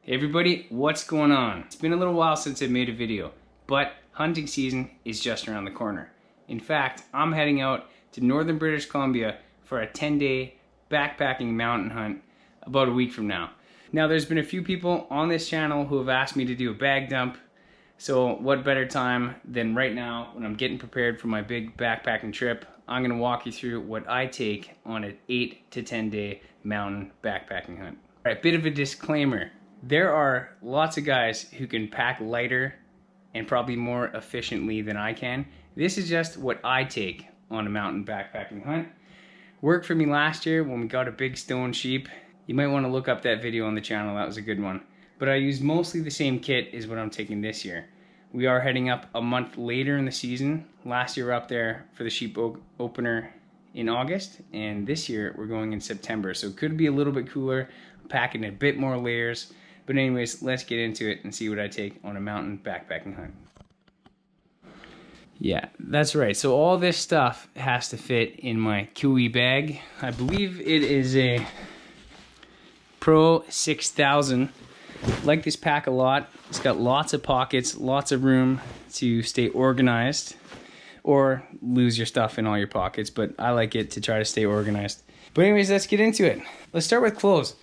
Hey everybody, what's going on? It's been a little while since I made a video, but hunting season is just around the corner. In fact, I'm heading out to northern British Columbia for a 10-day backpacking mountain hunt about a week from now. Now there's been a few people on this channel who have asked me to do a bag dump, so what better time than right now when I'm getting prepared for my big backpacking trip. I'm going to walk you through what I take on an 8 to 10 day mountain backpacking hunt. All right, bit of a disclaimer. There are lots of guys who can pack lighter and probably more efficiently than I can. This is just what I take on a mountain backpacking hunt. Worked for me last year when we got a big stone sheep. You might want to look up that video on the channel, that was a good one. But I used mostly the same kit is what I'm taking this year. We are heading up a month later in the season. Last year we were up there for the sheep opener in August, and this year we're going in September. So it could be a little bit cooler, packing a bit more layers. But anyways, let's get into it and see what I take on a mountain backpacking hunt. Yeah, that's right. So all this stuff has to fit in my Kiwi bag. I believe it is a Pro 6000. Like this pack a lot. It's got lots of pockets, lots of room to stay organized or lose your stuff in all your pockets, but I like it to try to stay organized. But anyways, let's get into it. Let's start with clothes.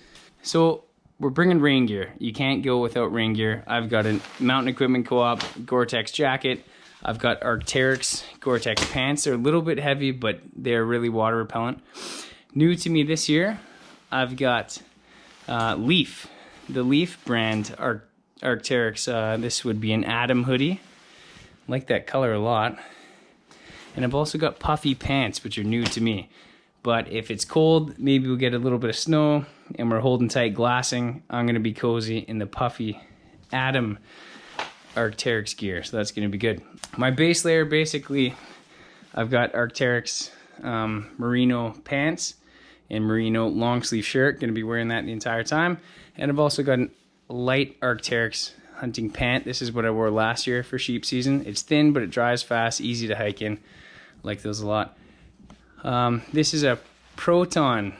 So we're bringing rain gear. You can't go without rain gear. I've got a Mountain Equipment Co-op Gore-Tex jacket. I've got Arc'teryx Gore-Tex pants. They're a little bit heavy, but they're really water repellent. New to me this year, I've got Leaf. The Leaf brand Arc'teryx. This would be an Atom hoodie. Like that color a lot. And I've also got puffy pants, which are new to me. But if it's cold, maybe we'll get a little bit of snow and we're holding tight glassing, I'm going to be cozy in the puffy Atom Arc'teryx gear. So that's going to be good. My base layer, basically, I've got Arc'teryx merino pants and merino long sleeve shirt. Going to be wearing that the entire time. And I've also got a light Arc'teryx hunting pant. This is what I wore last year for sheep season. It's thin, but it dries fast, easy to hike in. I like those a lot. This is a Proton.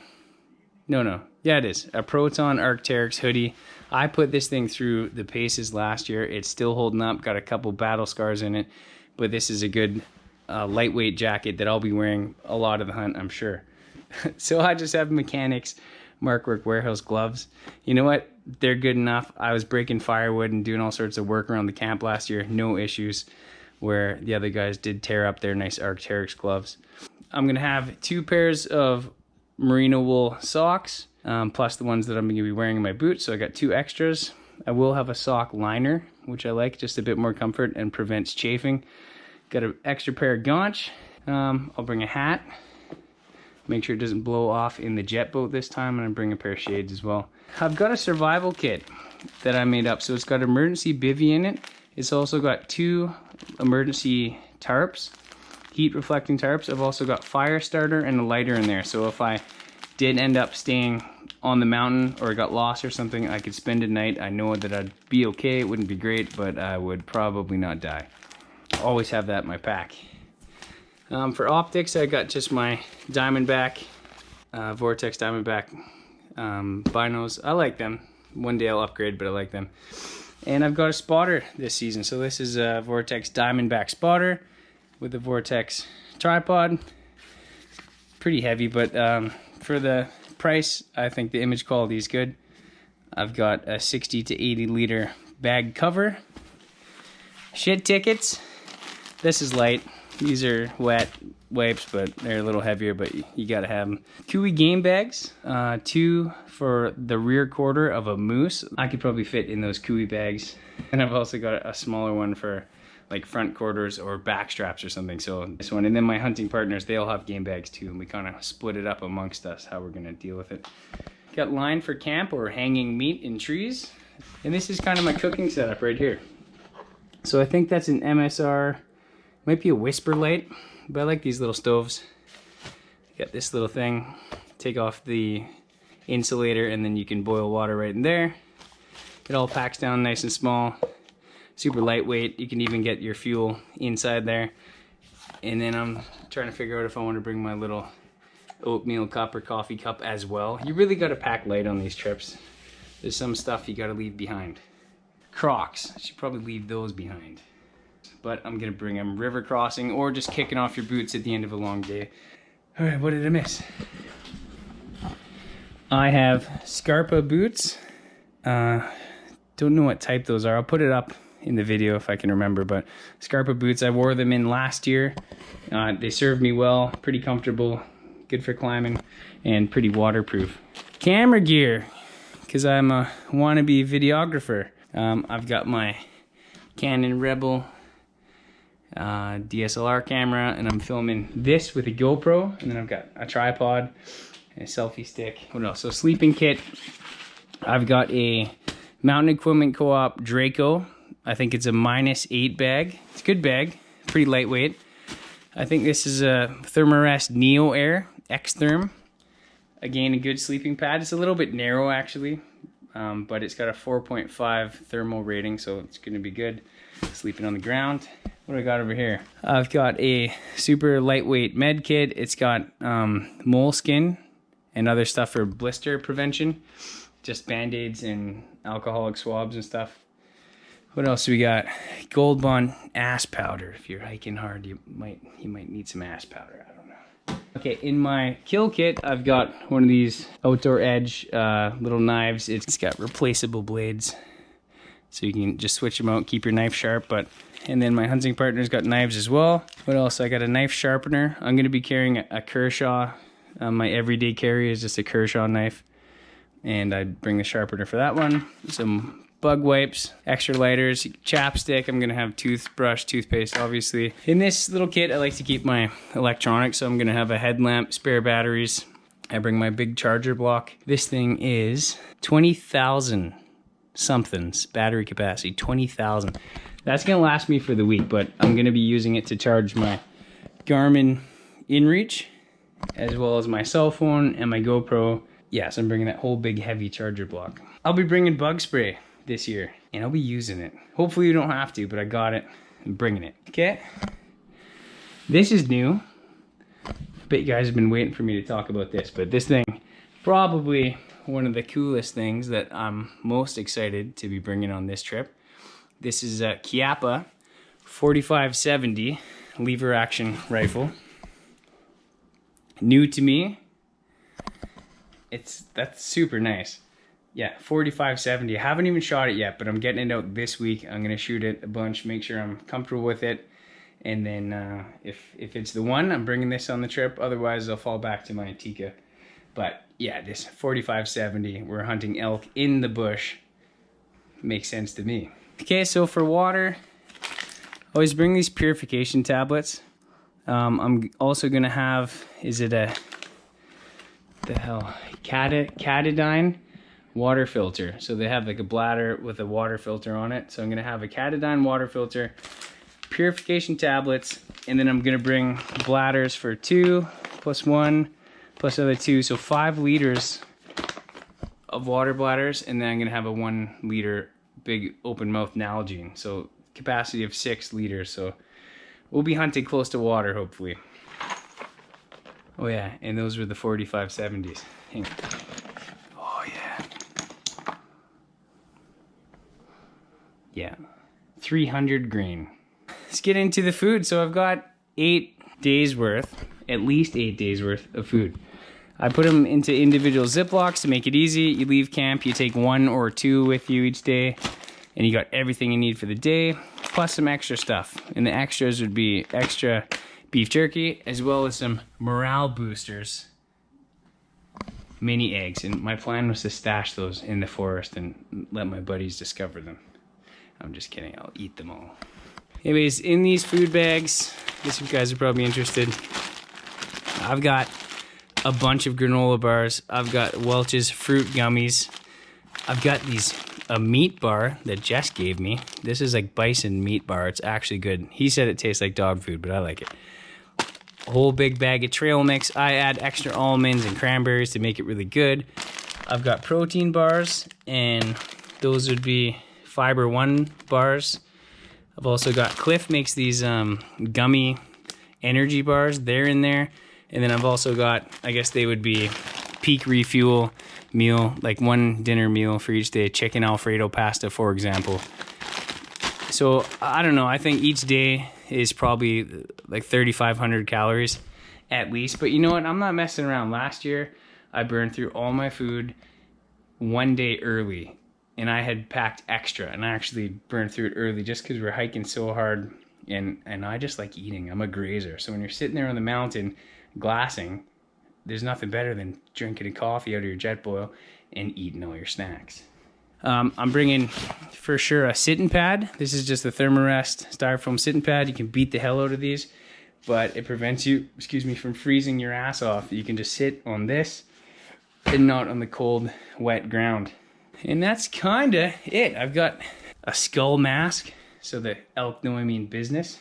Yeah, it is a Proton Arc'teryx hoodie. I put this thing through the paces last year. It's still holding up. Got a couple battle scars in it, but this is a good lightweight jacket that I'll be wearing a lot of the hunt, I'm sure. So I just have Mechanics Markwork Warehouse gloves. You know what? They're good enough. I was breaking firewood and doing all sorts of work around the camp last year. No issues, where the other guys did tear up their nice Arc'teryx gloves. I'm going to have 2 pairs of merino wool socks, plus the ones that I'm going to be wearing in my boots. So I got 2 extras. I will have a sock liner, which I like, just a bit more comfort and prevents chafing. Got an extra pair of gaunch. I'll bring a hat. Make sure it doesn't blow off in the jet boat this time, and I bring a pair of shades as well. I've got a survival kit that I made up. So it's got emergency bivvy in it. It's also got 2 emergency tarps, heat reflecting tarps. I've also got fire starter and a lighter in there. So if I did end up staying on the mountain or got lost or something, I could spend a night. I know that I'd be okay. It wouldn't be great, but I would probably not die. Always have that in my pack. For optics, I got just my Diamondback, Vortex Diamondback binos. I like them. One day I'll upgrade, but I like them. And I've got a spotter this season. So this is a Vortex Diamondback spotter with a Vortex tripod. Pretty heavy, but for the price, I think the image quality is good. I've got a 60 to 80 liter bag cover. Shit tickets. This is light. These are wet wipes, but they're a little heavier, but you gotta have them. Kiwi game bags, 2 for the rear quarter of a moose. I could probably fit in those Kiwi bags. And I've also got a smaller one for like front quarters or back straps or something. So this one, and then my hunting partners, they all have game bags too, and we kind of split it up amongst us how we're gonna deal with it. Got line for camp or hanging meat in trees. And this is kind of my cooking setup right here. So I think that's an MSR. Might be a Whisper light, but I like these little stoves. Got this little thing. Take off the insulator and then you can boil water right in there. It all packs down nice and small. Super lightweight. You can even get your fuel inside there. And then I'm trying to figure out if I want to bring my little oatmeal cup or coffee cup as well. You really got to pack light on these trips. There's some stuff you gotta leave behind. Crocs, I should probably leave those behind. But I'm gonna bring them river crossing or just kicking off your boots at the end of a long day. All right, what did I miss? I have Scarpa boots. Don't know what type those are. I'll put it up in the video if I can remember, but Scarpa boots, I wore them in last year. They served me well, pretty comfortable, good for climbing, and pretty waterproof. Camera gear, because I'm a wannabe videographer. I've got my Canon Rebel DSLR camera, and I'm filming this with a GoPro, and then I've got a tripod and a selfie stick. What else? So sleeping kit, I've got a Mountain Equipment Co-op Draco. I think it's a -8 bag. It's a good bag, pretty lightweight. I think this is a Thermarest Neo Air X-Therm. Again, a good sleeping pad. It's a little bit narrow actually, but it's got a 4.5 thermal rating, so it's gonna be good sleeping on the ground. What do I got over here? I've got a super lightweight med kit. It's got moleskin and other stuff for blister prevention. Just band-aids and alcoholic swabs and stuff. What else do we got? Gold Bond ass powder. If you're hiking hard, you might need some ass powder. I don't know. Okay, in my kill kit, I've got one of these Outdoor Edge little knives. It's got replaceable blades, so you can just switch them out, keep your knife sharp. And then my hunting partner's got knives as well. What else? I got a knife sharpener. I'm gonna be carrying a Kershaw. My everyday carry is just a Kershaw knife, and I'd bring the sharpener for that one. Some bug wipes, extra lighters, chapstick. I'm gonna have toothbrush, toothpaste, obviously. In this little kit, I like to keep my electronics, so I'm gonna have a headlamp, spare batteries. I bring my big charger block. This thing is 20,000 somethings battery capacity, 20,000. That's gonna last me for the week, but I'm gonna be using it to charge my Garmin InReach, as well as my cell phone and my GoPro. Yes, I'm bringing that whole big heavy charger block. I'll be bringing bug spray this year, and I'll be using it. Hopefully you don't have to, but I got it. I'm bringing it. Okay. This is new. I bet you guys have been waiting for me to talk about this, but this thing, probably one of the coolest things that I'm most excited to be bringing on this trip. This is a Chiappa 4570 lever action rifle. New to me. That's super nice. Yeah, 4570. I haven't even shot it yet, but I'm getting it out this week. I'm gonna shoot it a bunch, make sure I'm comfortable with it, and then if it's the one, I'm bringing this on the trip. Otherwise, I'll fall back to my Antica. But yeah, this 4570. We're hunting elk in the bush. Makes sense to me. Okay, so for water, always bring these purification tablets. I'm also gonna have, Katadyn water filter. So they have like a bladder with a water filter on it. So I'm gonna have a Katadyn water filter, purification tablets, and then I'm gonna bring bladders for 2 plus 1 plus another 2. So 5 liters of water bladders, and then I'm gonna have a 1 liter big open mouth Nalgene. So capacity of 6 liters. So we'll be hunting close to water, hopefully. Oh yeah, and those were the 4570s. Hang on. Oh yeah. Yeah, 300 grain. Let's get into the food. So I've got 8 days worth, at least 8 days worth of food. I put them into individual Ziplocs to make it easy. You leave camp, you take 1 or 2 with you each day, and you got everything you need for the day, plus some extra stuff. And the extras would be extra beef jerky, as well as some morale boosters, mini eggs. And my plan was to stash those in the forest and let my buddies discover them. I'm just kidding, I'll eat them all. Anyways, in these food bags, I guess you guys are probably interested, I've got a bunch of granola bars. I've got Welch's fruit gummies. I've got a meat bar that Jess gave me. This is like bison meat bar. It's actually good. He said it tastes like dog food, but I like it. A whole big bag of trail mix. I add extra almonds and cranberries to make it really good. I've got protein bars, and those would be Fiber One bars. I've also got Cliff makes these gummy energy bars. They're in there. And then I've also got, I guess they would be peak refuel meal, like one dinner meal for each day, chicken Alfredo pasta, for example. So I don't know, I think each day is probably like 3,500 calories at least. But you know what, I'm not messing around. Last year I burned through all my food one day early, and I had packed extra, and I actually burned through it early just because we were hiking so hard, and I just like eating. I'm a grazer. So when you're sitting there on the mountain glassing, there's nothing better than drinking a coffee out of your jet boil and eating all your snacks. I'm bringing for sure a sitting pad. This is just a Thermarest styrofoam sitting pad. You can beat the hell out of these, but it prevents you, from freezing your ass off. You can just sit on this and not on the cold, wet ground. And that's kinda it. I've got a skull mask, so the elk know I mean business,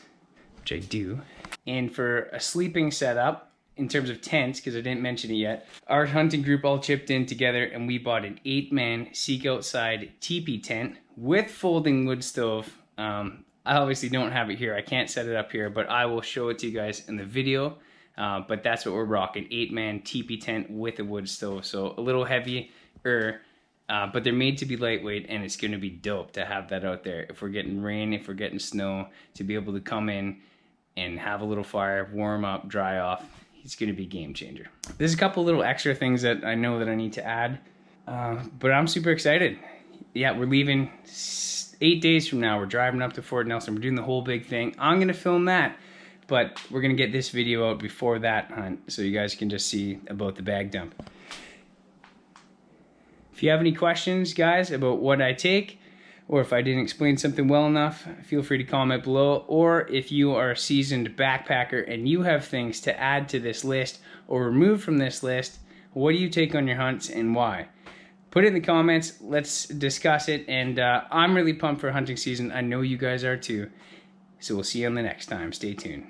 which I do. And for a sleeping setup, in terms of tents, because I didn't mention it yet, our hunting group all chipped in together and we bought an 8-man Seek Outside teepee tent with folding wood stove. I obviously don't have it here. I can't set it up here, but I will show it to you guys in the video. But that's what we're rocking, 8-man teepee tent with a wood stove. So a little heavier, but they're made to be lightweight, and it's gonna be dope to have that out there. If we're getting rain, if we're getting snow, to be able to come in and have a little fire, warm up, dry off. It's gonna be a game changer. There's a couple little extra things that I know that I need to add, but I'm super excited. Yeah, we're leaving 8 days from now. We're driving up to Fort Nelson. We're doing the whole big thing. I'm gonna film that, but we're gonna get this video out before that hunt so you guys can just see about the bag dump. If you have any questions, guys, about what I take, or if I didn't explain something well enough, feel free to comment below. Or if you are a seasoned backpacker and you have things to add to this list or remove from this list, what do you take on your hunts and why? Put it in the comments, let's discuss it. And I'm really pumped for hunting season. I know you guys are too. So we'll see you on the next time. Stay tuned.